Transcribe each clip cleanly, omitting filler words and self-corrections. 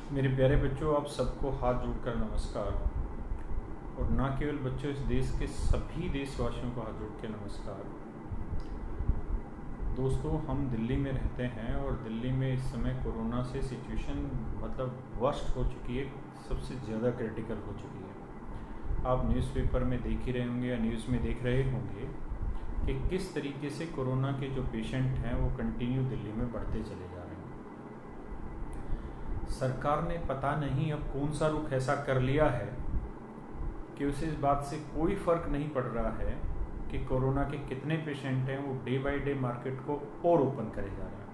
मेरे प्यारे बच्चों, आप सबको हाथ जोड़कर नमस्कार। और ना केवल बच्चों, इस देश के सभी देशवासियों को हाथ जोड़ के नमस्कार। दोस्तों, हम दिल्ली में रहते हैं और दिल्ली में इस समय कोरोना से सिचुएशन मतलब वर्स्ट हो चुकी है, सबसे ज़्यादा क्रिटिकल हो चुकी है। आप न्यूज़पेपर में देख ही रहे होंगे या न्यूज़ में देख रहे होंगे कि किस तरीके से कोरोना के जो पेशेंट हैं वो कंटिन्यू दिल्ली में बढ़ते चले जा रहे हैं। सरकार ने पता नहीं अब कौन सा रुख ऐसा कर लिया है कि उसे इस बात से कोई फ़र्क नहीं पड़ रहा है कि कोरोना के कितने पेशेंट हैं, वो डे बाय डे मार्केट को और ओपन करे जा रहे हैं,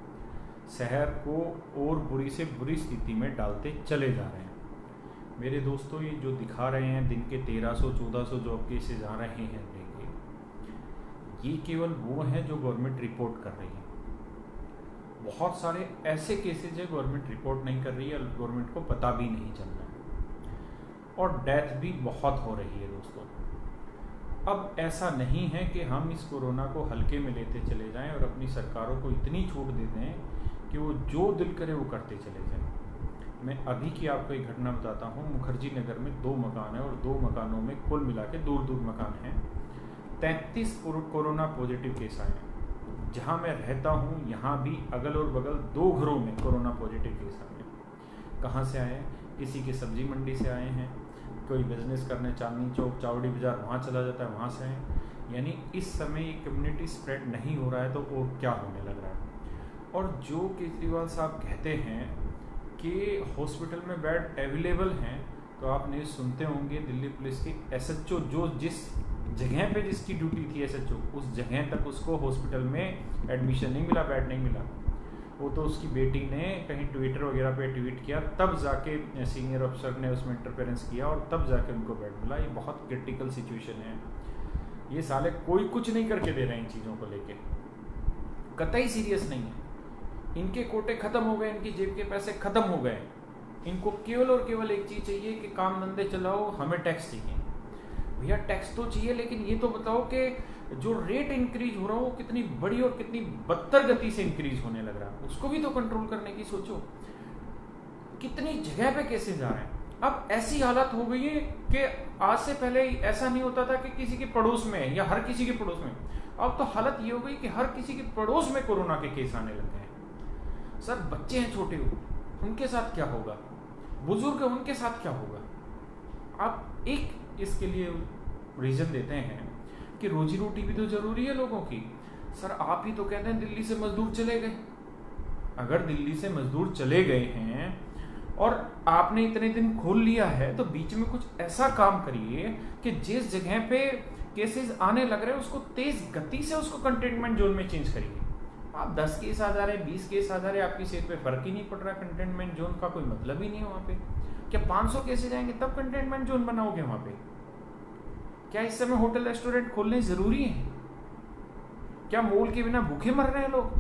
शहर को और बुरी से बुरी स्थिति में डालते चले जा रहे हैं। मेरे दोस्तों, ये जो दिखा रहे हैं दिन के 1300-1400 जो अब केसेज आ रहे हैं लेके, ये केवल वो हैं जो गवर्नमेंट रिपोर्ट कर रही है। बहुत सारे ऐसे केसेज है गवर्नमेंट रिपोर्ट नहीं कर रही है, गवर्नमेंट को पता भी नहीं चल रहा है, और डेथ भी बहुत हो रही है दोस्तों। अब ऐसा नहीं है कि हम इस कोरोना को हल्के में लेते चले जाएं और अपनी सरकारों को इतनी छूट दे दें कि वो जो दिल करे वो करते चले जाएं। मैं अभी की आपको एक घटना बताता हूँ। मुखर्जी नगर में 2 मकान हैं और 2 मकानों में कुल मिला के दूर दूर मकान हैं। 33 कोरोना पॉजिटिव केस आए हैं। जहाँ मैं रहता हूँ यहाँ भी अगल और बगल 2 घरों में कोरोना पॉजिटिव केस आए हैं। कहाँ से आए हैं? किसी के सब्जी मंडी से आए हैं, कोई बिजनेस करने चांदनी चौक चावड़ी बाज़ार वहाँ चला जाता है, वहाँ से आए। यानी इस समय ये कम्युनिटी स्प्रेड नहीं हो रहा है तो और क्या होने लग रहा है। और जो केजरीवाल साहब कहते हैं कि हॉस्पिटल में बेड अवेलेबल हैं, तो आप न्यूज़ सुनते होंगे दिल्ली पुलिस की SHO जो जिस जगह पे जिसकी ड्यूटी थी SHO, उस जगह तक उसको हॉस्पिटल में एडमिशन नहीं मिला, बेड नहीं मिला। वो तो उसकी बेटी ने कहीं ट्विटर वगैरह पे ट्वीट किया, तब जाके सीनियर अफसर ने उसमें इंटरफेरेंस किया और तब जाके उनको बेड मिला। ये बहुत क्रिटिकल सिचुएशन है। ये साले कोई कुछ नहीं करके दे रहे हैं इन चीज़ों को लेके, कतई सीरियस नहीं है। इनके कोटे खत्म हो गए, इनकी जेब के पैसे खत्म हो गए। इनको केवल और केवल एक चीज़ चाहिए कि काम धंधे चलाओ, हमें टैक्स चाहिए। भैया टैक्स तो चाहिए, लेकिन ये तो बताओ कि जो रेट इंक्रीज हो रहा है वो कितनी बड़ी और कितनी बदतर गति से इंक्रीज होने लग रहा है, उसको भी तो कंट्रोल करने की सोचो। कितनी जगह पे केसेस जा रहे हैं। अब ऐसी हालत हो गई है कि आज से पहले ऐसा नहीं होता था कि किसी के पड़ोस में या हर किसी के पड़ोस में, अब तो हालत ये हो गई कि हर किसी के पड़ोस में कोरोना के केस आने लग गए हैं। सर, बच्चे हैं छोटे, उनके साथ क्या होगा? बुजुर्ग हैं, उनके साथ क्या होगा? आप एक इसके लिए रीजन देते हैं कि रोजी रोटी भी तो जरूरी है लोगों की। सर, आप ही तो कहते हैं दिल्ली से मजदूर चले गए। अगर दिल्ली से मजदूर चले गए हैं और आपने इतने दिन खोल लिया है, तो बीच में कुछ ऐसा काम करिए कि जिस जगह पे केसेस आने लग रहे हैं उसको तेज गति से उसको कंटेनमेंट जोन में चेंज करिए। आप 10 केस आ जा रहे हैं, 20 केस आ जा रहे हैं, आपकी सेहत पे फर्क ही नहीं पड़ रहा। कंटेनमेंट जोन का कोई मतलब ही नहीं है वहाँ पे। क्या 500 केसेज आएंगे तब कंटेनमेंट जोन बनाओगे वहाँ पे? क्या इस समय होटल रेस्टोरेंट खोलने जरूरी है? क्या मॉल के बिना भूखे मर रहे हैं लोग?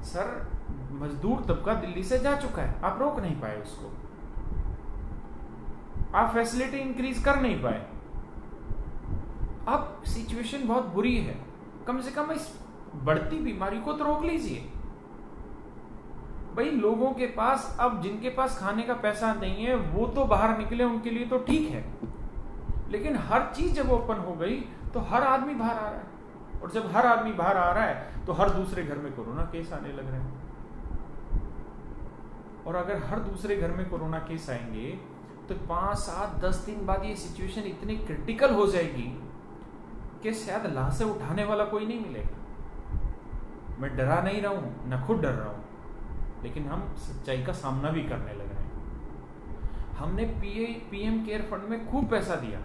सर, मजदूर तबका दिल्ली से जा चुका है, आप रोक नहीं पाए उसको, आप फैसिलिटी इंक्रीज कर नहीं पाए। अब सिचुएशन बहुत बुरी है, कम से कम इस बढ़ती बीमारी को तो रोक लीजिए। भाई लोगों के पास, अब जिनके पास खाने का पैसा नहीं है वो तो बाहर निकले, उनके लिए तो ठीक है, लेकिन हर चीज जब ओपन हो गई तो हर आदमी बाहर आ रहा है, और जब हर आदमी बाहर आ रहा है तो हर दूसरे घर में कोरोना केस आने लग रहे हैं। और अगर हर दूसरे घर में कोरोना केस आएंगे तो 5, 7, 10 दिन बाद ये सिचुएशन इतनी क्रिटिकल हो जाएगी कि शायद लाशें उठाने वाला कोई नहीं मिलेगा। मैं डरा नहीं रहा हूं, न खुद डर रहा हूं, लेकिन हम सच्चाई का सामना भी करने लग रहे हैं। हमने PM केयर फंड में खूब पैसा दिया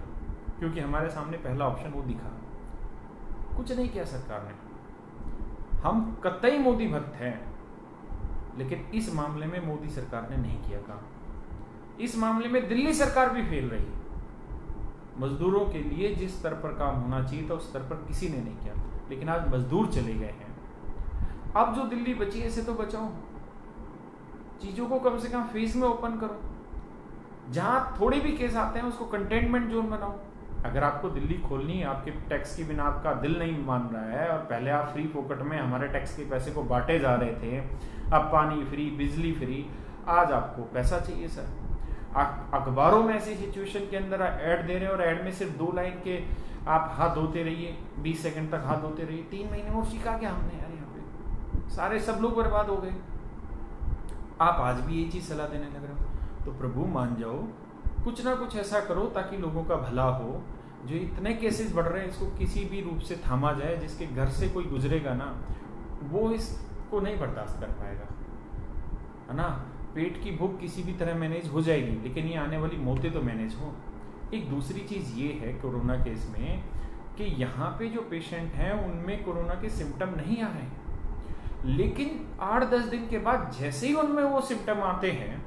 क्योंकि हमारे सामने पहला ऑप्शन वो दिखा। कुछ नहीं किया सरकार ने। हम कतई मोदी भक्त हैं, लेकिन इस मामले में मोदी सरकार ने नहीं किया काम। इस मामले में दिल्ली सरकार भी फेल रही। मजदूरों के लिए जिस स्तर पर काम होना चाहिए था उस स्तर पर किसी ने नहीं किया, लेकिन आज मजदूर चले गए हैं। अब जो दिल्ली बची है इसे तो बचाओ, चीजों को कम से कम फेज में ओपन करो। जहां थोड़े भी केस आते हैं उसको कंटेनमेंट जोन बनाओ। अगर आपको दिल्ली खोलनी है, आपके टैक्स के बिना आपका दिल नहीं मान रहा है, और पहले आप फ्री फोकट में हमारे टैक्स के पैसे को बांटे जा रहे थे, अब पानी फ्री, बिजली फ्री, आज आपको पैसा चाहिए सर। अखबारों में ऐसी सिचुएशन के अंदर ऐड दे रहे हैं और ऐड में सिर्फ 2 लाइन के आप हाथ धोते रहिए, 20 सेकंड तक हाथ धोते रहिए। 3 महीने और सीखा क्या हमने यार? यहाँ पे सारे सब लोग बर्बाद हो गए। आप आज भी ये चीज सलाह देने लग रहे हो। तो प्रभु मान जाओ, कुछ ना कुछ ऐसा करो ताकि लोगों का भला हो। जो इतने केसेस बढ़ रहे हैं इसको किसी भी रूप से थामा जाए। जिसके घर से कोई गुजरेगा ना वो इसको नहीं बर्दाश्त कर पाएगा, है ना। पेट की भूख किसी भी तरह मैनेज हो जाएगी, लेकिन ये आने वाली मौतें तो मैनेज हो। एक दूसरी चीज ये है कोरोना केस में कि यहाँ पे जो पेशेंट हैं उनमें कोरोना के सिम्टम नहीं आ रहे हैं, लेकिन 8-10 दिन के बाद जैसे ही उनमें वो सिम्टम आते हैं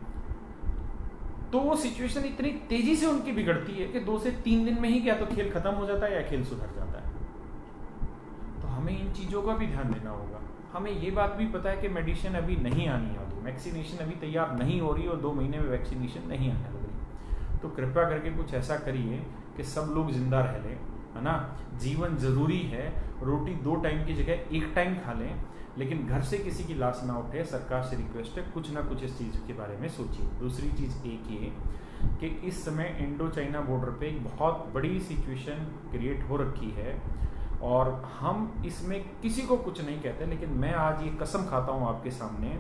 तो वो सिचुएशन इतनी तेजी से उनकी बिगड़ती है कि 2 से 3 दिन में ही या तो खेल खत्म हो जाता है या खेल सुधर जाता है। तो हमें इन चीजों का भी ध्यान देना होगा। हमें ये बात भी पता है कि मेडिसिन अभी नहीं आनी वाली, वैक्सीनेशन अभी तैयार नहीं हो रही और 2 महीने में वैक्सीनेशन नहीं आने लग रही। तो कृपया करके कुछ ऐसा करिए कि सब लोग जिंदा रह लें, है ना। जीवन जरूरी है, रोटी 2 टाइम की जगह 1 टाइम खा लें, लेकिन घर से किसी की लाश ना उठे। सरकार से रिक्वेस्ट है कुछ ना कुछ इस चीज़ के बारे में सोचिए। दूसरी चीज़ एक ये कि इस समय इंडो चाइना बॉर्डर पे एक बहुत बड़ी सिचुएशन क्रिएट हो रखी है और हम इसमें किसी को कुछ नहीं कहते, लेकिन मैं आज ये कसम खाता हूँ आपके सामने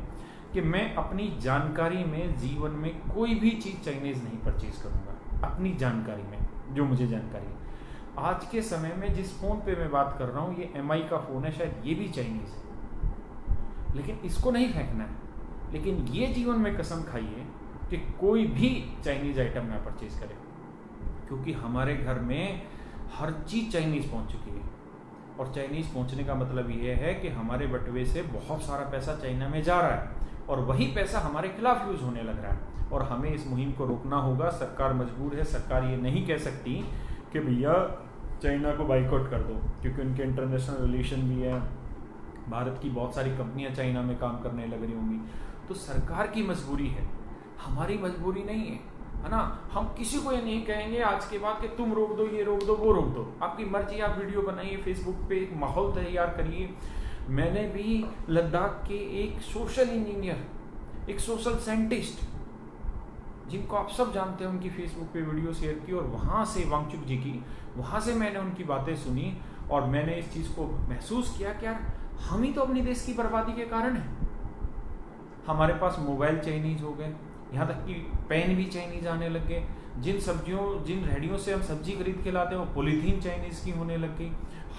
कि मैं अपनी जानकारी में जीवन में कोई भी चीज़ चाइनीज़ नहीं परचेज करूँगा। अपनी जानकारी में जो मुझे जानकारी है आज के समय में जिस फ़ोन पे मैं बात कर रहा हूँ ये MI का फ़ोन है, शायद ये भी चाइनीज़ है, लेकिन इसको नहीं फेंकना है। लेकिन ये जीवन में कसम खाइए कि कोई भी चाइनीज आइटम ना परचेज करे, क्योंकि हमारे घर में हर चीज चाइनीज पहुंच चुकी है। और चाइनीज पहुंचने का मतलब ये है कि हमारे बटुए से बहुत सारा पैसा चाइना में जा रहा है और वही पैसा हमारे खिलाफ यूज होने लग रहा है और हमें इस मुहिम को रोकना होगा। सरकार मजबूर है। सरकार ये नहीं कह सकती कि भैया चाइना को बाइकआउट कर दो, क्योंकि उनके इंटरनेशनल रिलेशन भी है। भारत की बहुत सारी कंपनियां चाइना में काम करने लग रही होंगी। तो सरकार की मजबूरी है, हमारी मजबूरी नहीं है ना। हम किसी को ये नहीं कहेंगे आज के बाद कि तुम रोक दो, ये रोक दो, वो रोक दो। आपकी मर्जी, आप वीडियो बनाइए, फेसबुक पे एक माहौल तैयार करिए। मैंने भी लद्दाख के एक सोशल इंजीनियर, एक सोशल साइंटिस्ट जिनको आप सब जानते हैं, उनकी फेसबुक पे वीडियो शेयर की और वहाँ से वांगचुक जी की, वहाँ से मैंने उनकी बातें सुनी और मैंने इस चीज़ को महसूस किया कि यार हम ही तो अपनी देश की बर्बादी के कारण है। हमारे पास मोबाइल चाइनीज हो गए, यहाँ तक कि पेन भी चाइनीज आने लग गए। जिन सब्जियों, जिन रेहड़ियों से हम सब्जी खरीद के लाते हैं वो पॉलीथीन चाइनीज की होने लग गई।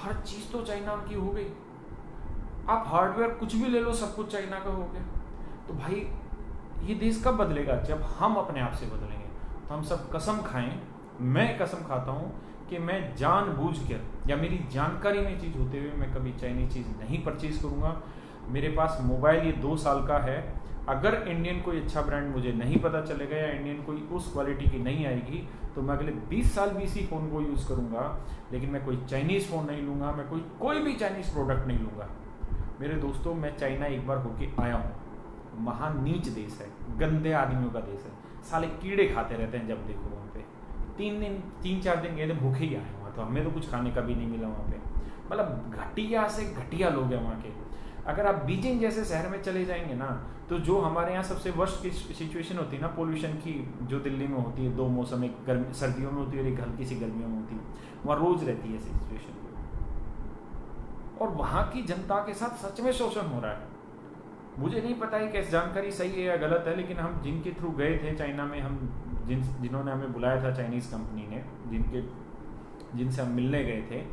हर चीज तो चाइना की हो गई। आप हार्डवेयर कुछ भी ले लो, सब कुछ चाइना का हो गया। तो भाई ये देश कब बदलेगा? जब हम अपने आप से बदलेंगे। तो हम सब कसम खाएं, मैं कसम खाता हूं कि मैं जानबूझकर या मेरी जानकारी में चीज होते हुए मैं कभी चाइनीज चीज नहीं परचेज करूंगा। मेरे पास मोबाइल ये 2 साल का है। अगर इंडियन कोई अच्छा ब्रांड मुझे नहीं पता चलेगा या इंडियन कोई उस क्वालिटी की नहीं आएगी तो मैं अगले 20 साल भी इसी फ़ोन को यूज़ करूँगा, लेकिन मैं कोई चाइनीज़ फ़ोन नहीं लूँगा, मैं कोई भी चाइनीज़ प्रोडक्ट नहीं लूँगा। मेरे दोस्तों, मैं चाइना एक बार होके आया हूँ। महान नीच देश है, गंदे आदमियों का देश है। साले कीड़े खाते रहते हैं जब देखो वहाँ पे। 3-4 दिन गए थे, भूखे ही आए वहाँ। तो हमें तो कुछ खाने का भी नहीं मिला वहाँ पे। मतलब घटिया से घटिया लोग हैं वहाँ के। अगर आप बीजिंग जैसे शहर में चले जाएंगे ना, तो जो हमारे यहाँ सबसे वर्स्ट की सिचुएशन होती है ना पोल्यूशन की, जो दिल्ली में होती है 2 मौसम, एक गर्मी सर्दियों में होती है और एक हल्की सी गर्मियों में होती है, वहाँ रोज रहती है सिचुएशन। और वहाँ की जनता के साथ सच में शोषण हो रहा है। मुझे नहीं पता है कि जानकारी सही है या गलत है, लेकिन हम जिनके थ्रू गए थे चाइना में, हम जिन्होंने हमें बुलाया था चाइनीज़ कंपनी ने, जिनसे हम मिलने गए थे,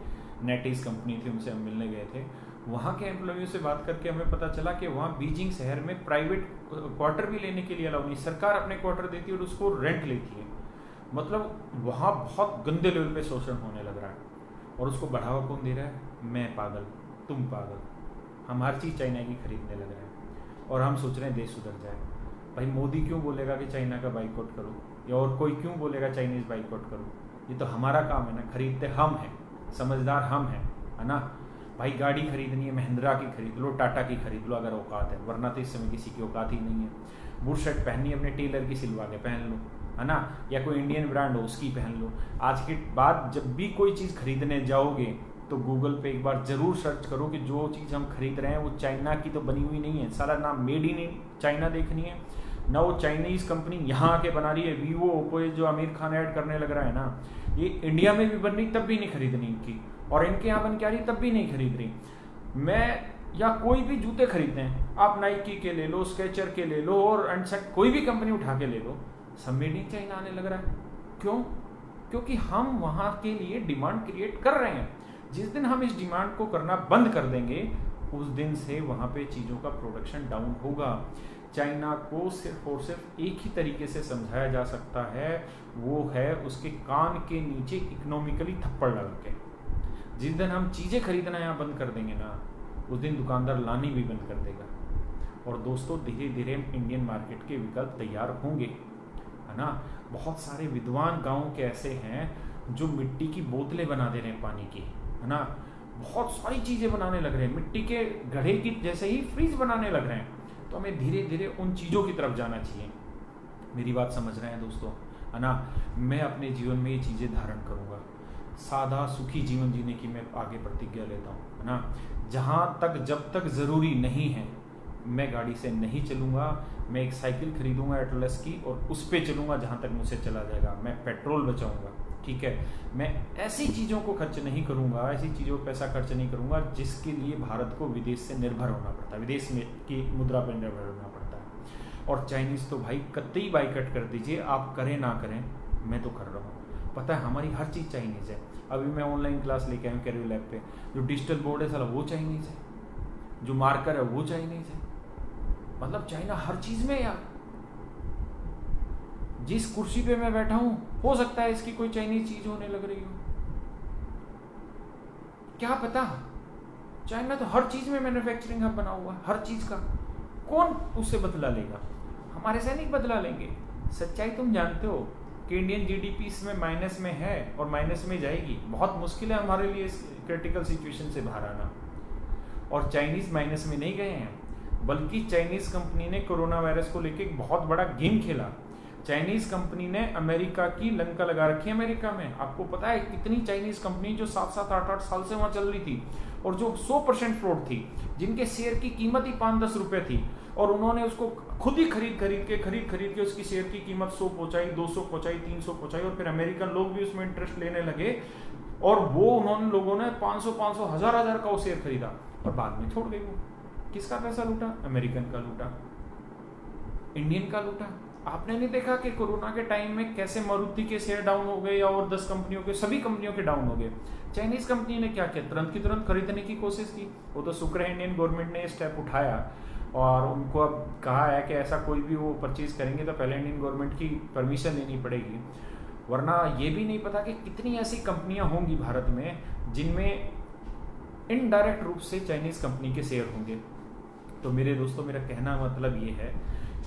नेटीज़ कंपनी थी, उनसे हम मिलने गए थे। वहाँ के एम्प्लॉइयों से बात करके हमें पता चला कि वहाँ बीजिंग शहर में प्राइवेट क्वार्टर भी लेने के लिए अलाउ नहीं। सरकार अपने क्वार्टर देती है और उसको रेंट लेती है। मतलब वहाँ बहुत गंदे लेवल पे शोषण होने लग रहा है। और उसको बढ़ावा कौन दे रहा है? मैं पागल, तुम पागल। हम हर चीज़ चाइना की खरीदने लग रहे हैं और हम सोच रहे हैं देश सुधर जाए। भाई मोदी क्यों बोलेगा कि चाइना का बाइकआउट करो, या और कोई क्यों बोलेगा चाइनीज़ बाइकआउट करो? ये तो हमारा काम है ना, खरीदते हम हैं, समझदार हम हैं, है ना। भाई गाड़ी खरीदनी है, महिंद्रा की खरीद लो, टाटा की खरीद लो अगर औकात है, वरना तो इस समय किसी की औकात ही नहीं है। बुट शर्ट पहननी है, अपने टेलर की सिलवा के पहन लो, है ना, या कोई इंडियन ब्रांड हो उसकी पहन लो। आज के बाद जब भी कोई चीज़ खरीदने जाओगे तो गूगल पे एक बार ज़रूर सर्च करो कि जो चीज़ हम खरीद रहे हैं वो चाइना की तो बनी हुई नहीं है। सारा नाम मेड इन चाइना देखनी है, ना वो चाइनीज़ कंपनी यहाँ आके बना रही है। वीवो ओप्पो जो आमिर खान ऐड करने लग रहा है ना, ये इंडिया में भी बन रही तब भी नहीं खरीदनी इनकी, और इनके यहाँ बन के आ रही तब भी नहीं खरीद रही। मैं या कोई भी जूते खरीदते हैं, आप नाइकी के ले लो, स्केचर के ले लो, और कोई भी कंपनी उठा के ले लो, सब मेड इन चाइना आने लग रहा है। क्यों? क्योंकि हम वहाँ के लिए डिमांड क्रिएट कर रहे हैं। जिस दिन हम इस डिमांड को करना बंद कर देंगे, उस दिन से वहाँ पे चीज़ों का प्रोडक्शन डाउन होगा। चाइना को सिर्फ और सिर्फ एक ही तरीके से समझाया जा सकता है, वो है उसके कान के नीचे इकोनॉमिकली थप्पड़ लगा के। जिस दिन हम चीज़ें खरीदना यहाँ बंद कर देंगे ना, उस दिन दुकानदार लानी भी बंद कर देगा। और दोस्तों, धीरे धीरे इंडियन मार्केट के विकल्प तैयार होंगे, है ना। बहुत सारे विद्वान गाँव के ऐसे हैं जो मिट्टी की बोतलें बना दे रहे हैं पानी की, है ना। बहुत सारी चीज़ें बनाने लग रहे हैं, मिट्टी के घड़े की जैसे ही फ्रीज बनाने लग रहे हैं। तो हमें धीरे धीरे उन चीज़ों की तरफ जाना चाहिए। मेरी बात समझ रहे हैं दोस्तों, है ना। मैं अपने जीवन में ये चीज़ें धारण करूँगा, सादा सुखी जीवन जीने की मैं आगे प्रतिज्ञा लेता हूँ, है ना। जहाँ तक जब तक ज़रूरी नहीं है, मैं गाड़ी से नहीं चलूँगा। मैं एक साइकिल खरीदूँगा एटलस की और उस पर चलूँगा जहाँ तक मुझसे चला जाएगा। मैं पेट्रोल बचाऊँगा, ठीक है। मैं ऐसी चीज़ों को खर्च नहीं करूँगा, ऐसी चीज़ों पर पैसा खर्च नहीं करूँगा जिसके लिए भारत को विदेश से निर्भर होना पड़ता है, विदेश में की मुद्रा पर निर्भर होना पड़ता है। और चाइनीज़ तो भाई कतई बाइकआउट कर दीजिए, आप करें ना करें, मैं तो कर रहा हूँ। पता है, हमारी हर चीज़ चाइनीज़ है। अभी मैं ऑनलाइन क्लास लेके आया हूँ कैरियर लैब पे, जो डिजिटल बोर्ड है साला वो चाइनीज़ है, जो मार्कर है वो चाइनीज़ है। मतलब चाइना हर चीज़ में यार। जिस कुर्सी पे मैं बैठा हूं, हो सकता है इसकी कोई चाइनीज चीज होने लग रही हो, क्या पता। चाइना तो हर चीज में मैन्युफैक्चरिंग हब बना हुआ, हर चीज का। कौन उससे बदला लेगा? हमारे सैनिक बदला लेंगे। सच्चाई तुम जानते हो कि इंडियन जीडीपी इसमें माइनस में है और माइनस में जाएगी। बहुत मुश्किल है हमारे लिए इस क्रिटिकल सिचुएशन से बाहर आना। और चाइनीज माइनस में नहीं गए हैं, बल्कि चाइनीज कंपनी ने कोरोना वायरस को लेकर एक बहुत बड़ा गेम खेला। चाइनीज कंपनी ने अमेरिका की लंका लगा रखी है। अमेरिका में आपको पता है कितनी चाइनीज कंपनी जो 7-7, 8-8 साल से वहां चल रही थी और जो 100% फ्रॉड थी, जिनके शेयर की कीमत ही 5-10 रुपए थी, और उन्होंने उसको खुद ही खरीद के उसकी शेयर की कीमत 100 पहुंचाई, 200 पहुंचाई, 300 पहुंचाई, और फिर अमेरिकन लोग भी उसमें इंटरेस्ट लेने लगे, और वो उन्होंने लोगों ने 500, 1000 का वो शेयर खरीदा और बाद में छोड़ गई। वो किसका पैसा लूटा? अमेरिकन का लूटा, इंडियन का लूटा। आपने नहीं देखा कि कोरोना के टाइम में कैसे मारुति के शेयर डाउन हो गए, और 10 कंपनियों के, सभी कंपनियों के डाउन हो गए। चाइनीज कंपनी ने क्या किया? तुरंत की तुरंत खरीदने की कोशिश की। वो तो शुक्र है इंडियन गवर्नमेंट ने स्टेप उठाया, और उनको अब कहा है कि ऐसा कोई भी वो परचेज करेंगे तो पहले इंडियन गवर्नमेंट की परमिशन लेनी पड़ेगी, वरना ये भी नहीं पता कि कितनी ऐसी कंपनियां होंगी भारत में जिनमें इनडायरेक्ट रूप से चाइनीज कंपनी के शेयर होंगे। तो मेरे दोस्तों, मेरा कहना मतलब ये है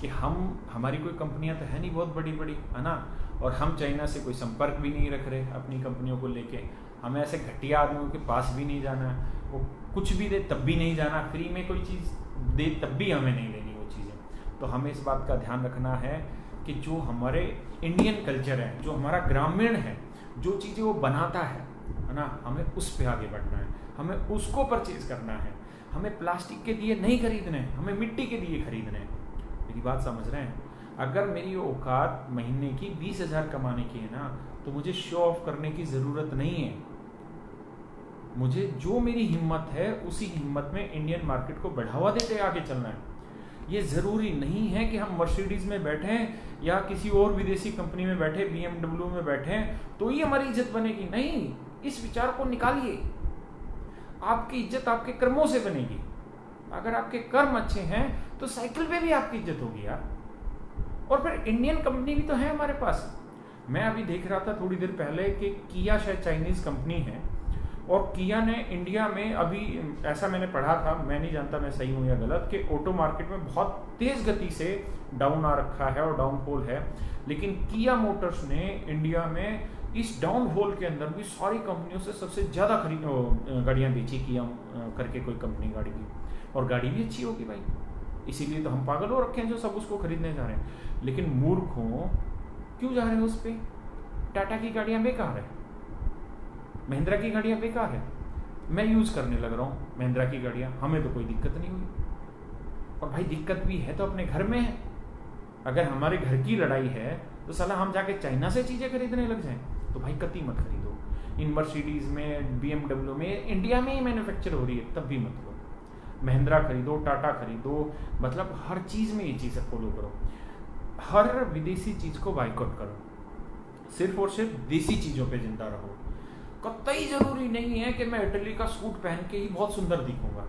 कि हमारी कोई कंपनियां तो है नहीं बहुत बड़ी बड़ी, है ना, और हम चाइना से कोई संपर्क भी नहीं रख रहे अपनी कंपनियों को लेके। हमें ऐसे घटिया आदमियों के पास भी नहीं जाना, वो कुछ भी दे तब भी नहीं जाना, फ्री में कोई चीज़ दे तब भी हमें नहीं लेनी वो चीज़ें। तो हमें इस बात का ध्यान रखना है कि जो हमारे इंडियन कल्चर है, जो हमारा ग्रामीण है, जो चीज़ें वो बनाता है ना, हमें उस पर आगे बढ़ना है, हमें उसको परचेज करना है। हमें प्लास्टिक के दिए नहीं खरीदने, हमें मिट्टी के दिए खरीदने हैं। मेरी बात समझ रहे हैं? अगर मेरी औकात महीने की 20,000 कमाने की है ना, तो मुझे शो ऑफ करने की ज़रूरत नहीं है। मुझे जो मेरी हिम्मत है उसी हिम्मत में इंडियन मार्केट को बढ़ावा देते आगे चलना है। ये ज़रूरी नहीं है कि हम मर्सिडीज़ में बैठें या किसी और विदेशी कंपनी में बैठे, BMW में बैठें तो ही हमारी इज्जत बनेगी। नहीं, इस विचार को निकालिए। आपकी इज्जत आपके कर्मों से बनेगी। अगर आपके कर्म अच्छे हैं तो साइकिल पे भी आपकी इज्जत होगी यार। और फिर इंडियन कंपनी भी तो है हमारे पास। मैं अभी देख रहा था थोड़ी देर पहले कि किया शायद चाइनीज़ कंपनी है, और किया ने इंडिया में अभी, ऐसा मैंने पढ़ा था, मैं नहीं जानता मैं सही हूँ या गलत, कि ऑटो मार्केट में बहुत तेज़ गति से डाउन आ रखा है और डाउनफॉल है। लेकिन किया मोटर्स ने इंडिया में इस डाउनफॉल के अंदर भी सारी कंपनियों से सबसे ज़्यादा गाड़ियाँ बेची, किया करके कोई कंपनी गाड़ी की, और गाड़ी भी अच्छी होगी भाई। इसीलिए तो हम पागल हो रखे हैं जो सब उसको खरीदने जा रहे हैं। लेकिन मूर्खों, क्यों जा रहे हैं उस पर? टाटा की गाड़ियाँ बेकार है, महिंद्रा की गाड़ियाँ बेकार है। मैं यूज़ करने लग रहा हूँ महिंद्रा की गाड़ियाँ, हमें तो कोई दिक्कत नहीं हुई। और भाई दिक्कत भी है तो अपने घर में है, अगर हमारे घर की लड़ाई है तो साला हम जाके चाइना से चीज़ें खरीदने लग जाएं, तो भाई कतई मत खरीदो। इन मर्सिडीज़ में, BMW में इंडिया में ही मैन्युफैक्चर हो रही है, तब भी मत लो। महिंद्रा खरीदो, टाटा खरीदो, मतलब हर चीज़ में ये चीज़ें फॉलो करो। हर विदेशी चीज़ को बाइकआउट करो, सिर्फ और सिर्फ देसी चीज़ों पे जिंदा रहो। कतई जरूरी नहीं है कि मैं इटली का सूट पहन के ही बहुत सुंदर दिखूंगा।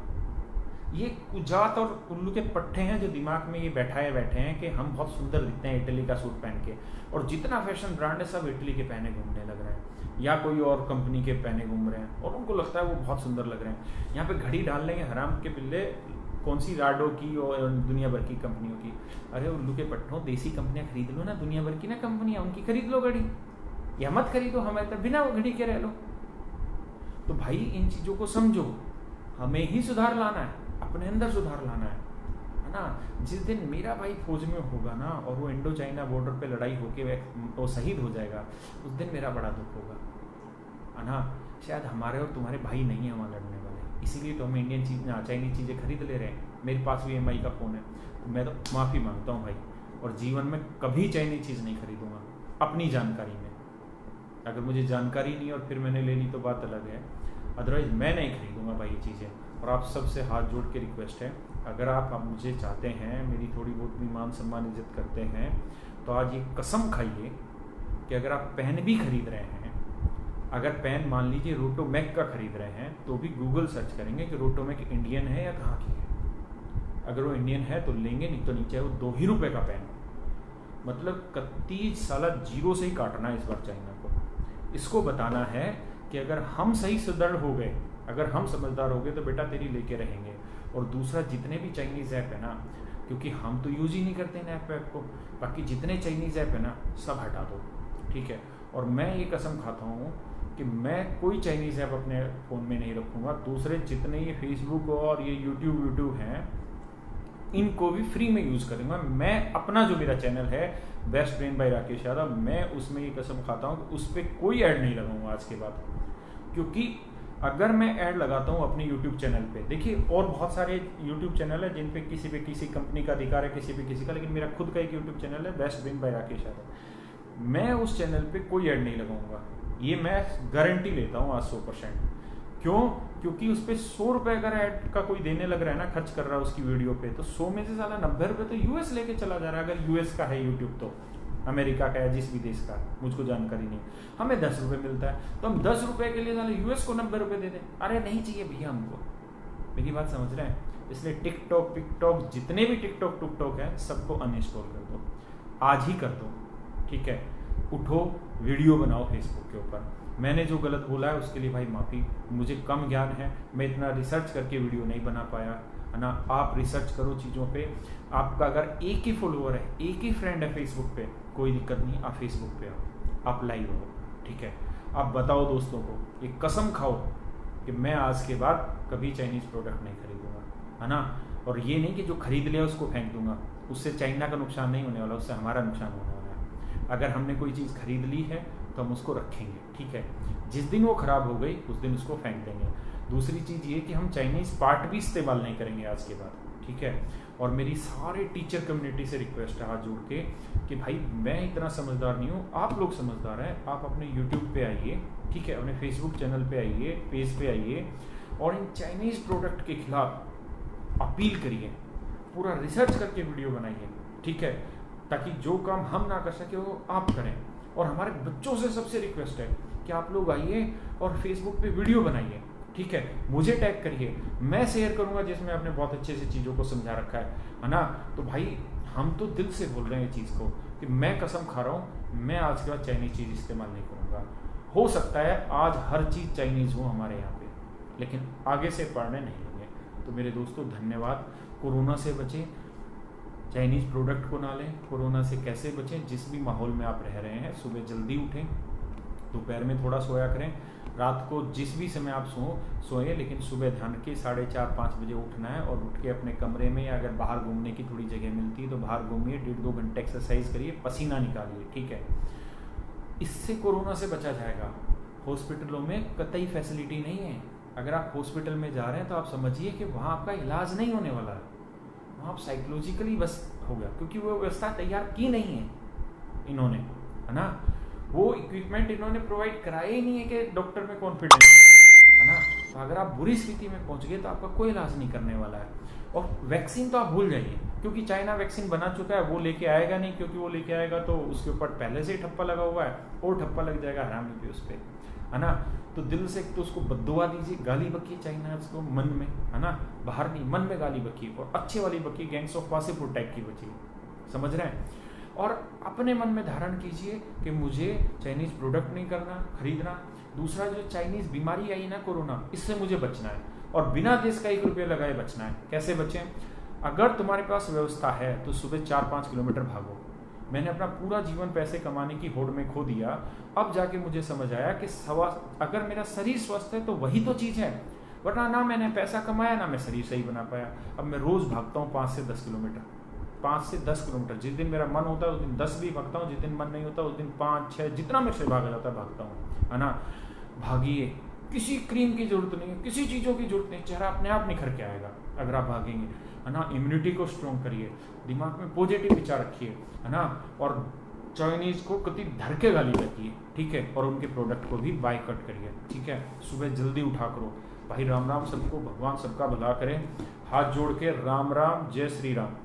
ये कुजात और उल्लू के पट्टे हैं जो दिमाग में ये बैठे हैं कि हम बहुत सुंदर दिखते हैं इटली का सूट पहन के, और जितना फैशन ब्रांड है सब इटली के पहने घूमने लग रहे हैं या कोई और कंपनी के पहने घूम रहे हैं और उनको लगता है वो बहुत सुंदर लग रहे हैं। यहाँ पे घड़ी डाल लेंगे हराम के पिल्ले, कौन सी राडो की और दुनिया भर की कंपनियों की। अरे उल्लू के पट्टों, देसी कंपनियां खरीद लो ना, दुनिया भर की ना कंपनियां, उनकी खरीद लो घड़ी, या मत खरीदो हमारे तक बिना वो घड़ी के रह लो। तो भाई इन चीज़ों को समझो, हमें ही सुधार लाना है, अपने अंदर सुधार लाना है ना। जिस दिन मेरा भाई फौज में होगा ना और वो इंडो चाइना बॉर्डर पे लड़ाई होके वो शहीद हो जाएगा, उस दिन मेरा बड़ा दुख होगा, है ना। शायद हमारे और तुम्हारे भाई नहीं है वहाँ लड़ने वाले, इसीलिए तो हम इंडियन चाइनीज चीज़ें खरीद ले रहे हैं। मेरे पास भी MI का फ़ोन है, तो मैं तो माफ़ी मांगता हूँ भाई, और जीवन में कभी चाइनीज चीज़ नहीं खरीदूंगा अपनी जानकारी में। अगर मुझे जानकारी नहीं और फिर मैंने ले ली तो बात अलग है, अदरवाइज मैं नहीं खरीदूंगा भाई ये चीज़ें। और आप सबसे हाथ जोड़ के रिक्वेस्ट है, अगर आप मुझे चाहते हैं, मेरी थोड़ी बहुत भी मान सम्मान इज्जत करते हैं, तो आज ये कसम खाइए कि अगर आप पेन भी खरीद रहे हैं, अगर पेन मान लीजिए रोटोमैक का खरीद रहे हैं, तो भी गूगल सर्च करेंगे कि रोटोमैक इंडियन है या कहाँ की है। अगर वो इंडियन है तो लेंगे, नहीं तो नीचे वो 2 ही रुपये का पेन। मतलब 31 साल जीरो से ही काटना है इस बार चाइना को। इसको बताना है कि अगर हम सही सुदृढ़ हो गए, अगर हम समझदार हो गए, तो बेटा तेरी लेके रहेंगे। और दूसरा, जितने भी चाइनीज़ ऐप है ना, क्योंकि हम तो यूज ही नहीं करते ना ऐप को, बाकी जितने चाइनीज़ ऐप है ना सब हटा दो, ठीक है। और मैं ये कसम खाता हूँ कि मैं कोई चाइनीज़ ऐप अपने फ़ोन में नहीं रखूँगा। दूसरे जितने ये फेसबुक और ये यूट्यूब हैं, इनको भी फ्री में यूज़ करूँगा। मैं अपना जो मेरा चैनल है best brain bye Rakesh Yadav, मैं उसमें ये कसम खाता हूँ कि उस पर कोई ऐड नहीं लगाऊंगा आज के बाद। क्योंकि अगर मैं ऐड लगाता हूँ अपने यूट्यूब चैनल पे, देखिए और बहुत सारे यूट्यूब चैनल है जिन पे किसी कंपनी का अधिकार है, किसी का, लेकिन मेरा खुद का एक यूट्यूब चैनल है best brain bye Rakesh Yadav. मैं उस चैनल पे कोई ऐड नहीं लगाऊंगा, ये मैं गारंटी लेता हूँ आज 100%। क्यों? क्योंकि उस पर 100 रुपये अगर ऐड का कोई देने लग रहा है ना, खर्च कर रहा है उसकी वीडियो पे, तो 100 में से साला 90 रुपये तो यूएस लेके चला जा रहा है। अगर यूएस का है यूट्यूब, तो अमेरिका का है, जिस भी देश का, मुझको जानकारी नहीं। हमें 10 रुपये मिलता है, तो हम 10 रुपये के लिए साला यूएस को 90 रुपये दे दें। अरे नहीं चाहिए भैया हमको, मेरी बात समझ रहे हैं। इसलिए टिकटॉक जितने भी टिकटॉक है सबको अनइंस्टॉल कर दो, आज ही कर दो, ठीक है। उठो वीडियो बनाओ फेसबुक के ऊपर। मैंने जो गलत बोला है उसके लिए भाई माफ़ी, मुझे कम ज्ञान है, मैं इतना रिसर्च करके वीडियो नहीं बना पाया, है ना। आप रिसर्च करो चीज़ों पे। आपका अगर एक ही फॉलोअर है, एक ही फ्रेंड है फेसबुक पे, कोई दिक्कत नहीं, आप फेसबुक पे आओ, आप लाइव हो, ठीक है। आप बताओ दोस्तों को, एक कसम खाओ कि मैं आज के बाद कभी चाइनीज़ प्रोडक्ट नहीं खरीदूंगा, है ना। और ये नहीं कि जो खरीद लिया उसको फेंक दूंगा, उससे चाइना का नुकसान नहीं होने वाला, उससे हमारा नुकसान होने वाला है। अगर हमने कोई चीज़ खरीद ली है तो हम उसको रखेंगे, ठीक है। जिस दिन वो ख़राब हो गई उस दिन उसको फेंक देंगे। दूसरी चीज़ ये कि हम चाइनीज़ पार्ट भी इस्तेमाल नहीं करेंगे आज के बाद, ठीक है। और मेरी सारे टीचर कम्युनिटी से रिक्वेस्ट है हाथ जोड़ के कि भाई मैं इतना समझदार नहीं हूँ, आप लोग समझदार हैं। आप अपने यूट्यूब पे आइए, ठीक है, अपने फेसबुक चैनल पे आइए, पेज पे आइए, और इन चाइनीज़ प्रोडक्ट के खिलाफ अपील करिए, पूरा रिसर्च करके वीडियो बनाइए, ठीक है, ताकि जो काम हम ना कर सके वो आप करें। और हमारे बच्चों से सबसे रिक्वेस्ट है कि आप लोग आइए और फेसबुक पे वीडियो बनाइए, ठीक है, मुझे टैग करिए, मैं शेयर करूंगा जिसमें आपने बहुत अच्छे से चीज़ों को समझा रखा है ना। तो भाई हम तो दिल से बोल रहे हैं चीज़ को कि मैं कसम खा रहा हूँ, मैं आज के बाद चाइनीज़ चीज़ इस्तेमाल नहीं करूँगा। हो सकता है आज हर चीज़ चाइनीज़ हो हमारे यहाँ पे, लेकिन आगे से पढ़ने नहीं लगे। तो मेरे दोस्तों धन्यवाद। कोरोना से बचें, चाइनीज़ प्रोडक्ट को ना लें। कोरोना से कैसे बचें? जिस भी माहौल में आप रह रहे हैं, सुबह जल्दी उठें, दोपहर में थोड़ा सोया करें, रात को जिस भी समय आप सोएं, लेकिन सुबह ध्यान रखिए 4:30-5 बजे उठना है। और उठ के अपने कमरे में, अगर बाहर घूमने की थोड़ी जगह मिलती है तो बाहर घूमिए, 1.5-2 घंटे एक्सरसाइज करिए, पसीना निकालिए, ठीक है। इससे कोरोना से बचा जाएगा। हॉस्पिटलों में कतई फैसिलिटी नहीं है। अगर आप हॉस्पिटल में जा रहे हैं तो आप समझिए कि वहाँ आपका इलाज नहीं होने वाला है, वहाँ साइकोलॉजिकली बस हो गया, क्योंकि वो व्यवस्था तैयार की नहीं है इन्होंने, है ना। वो इक्विपमेंट इन्होंने प्रोवाइड कराया ही नहीं है कि डॉक्टर में कॉन्फिडेंस, है ना। तो अगर आप बुरी स्थिति में पहुंच गए तो आपका कोई इलाज नहीं करने वाला है। और वैक्सीन तो आप भूल जाइए, क्योंकि चाइना वैक्सीन बना चुका है, वो लेके आएगा नहीं, क्योंकि वो लेके आएगा तो उसके ऊपर पहले से ही ठप्पा लगा हुआ है, और ठप्पा लग जाएगा हरामी पे उस पर, है ना। तो दिल से तो उसको बद्दुआ दीजिए, गाली बकिए चाइना उसको मन में, है ना, बाहर नहीं, मन में गाली बकिए, और अच्छे वाली बकिए, गैंग्स ऑफ वासेपुर टाइप की बचिए, समझ रहे हैं। और अपने मन में धारण कीजिए कि मुझे चाइनीज प्रोडक्ट नहीं करना, खरीदना। दूसरा, जो चाइनीज बीमारी आई ना कोरोना, इससे मुझे बचना है, और बिना देश का 1 रुपया लगाए बचना है। कैसे बचें? अगर तुम्हारे पास व्यवस्था है तो सुबह 4-5 किलोमीटर भागो। मैंने अपना पूरा जीवन पैसे कमाने की होड़ में खो दिया, अब जाके मुझे समझ आया कि अगर मेरा शरीर स्वस्थ है तो वही तो चीज़ है, वरना ना मैंने पैसा कमाया, ना मैं शरीर सही बना पाया। अब मैं रोज़ भागता हूँ 5 से 10 किलोमीटर, 5 से 10 किलोमीटर। जिस दिन मेरा मन होता है उस दिन 10 भी भागता हूँ, जिस दिन मन नहीं होता उस दिन 5-6, जितना मेरे से भागा जाता है भागता हूँ, है ना। भागिए, किसी क्रीम की जरूरत नहीं है, किसी चीज़ों की जरूरत नहीं, चेहरा अपने आप निखर के आएगा अगर आप भागेंगे, है ना। इम्यूनिटी को स्ट्रॉन्ग करिए, दिमाग में पॉजिटिव विचार रखिए, है ना। और चाइनीज को कति धर के गाली रखिए, ठीक है, और उनके प्रोडक्ट को भी बायकॉट करिए, ठीक है। सुबह जल्दी उठा करो भाई। राम राम सबको, भगवान सबका भला करें। हाथ जोड़ के राम राम, जय श्री राम।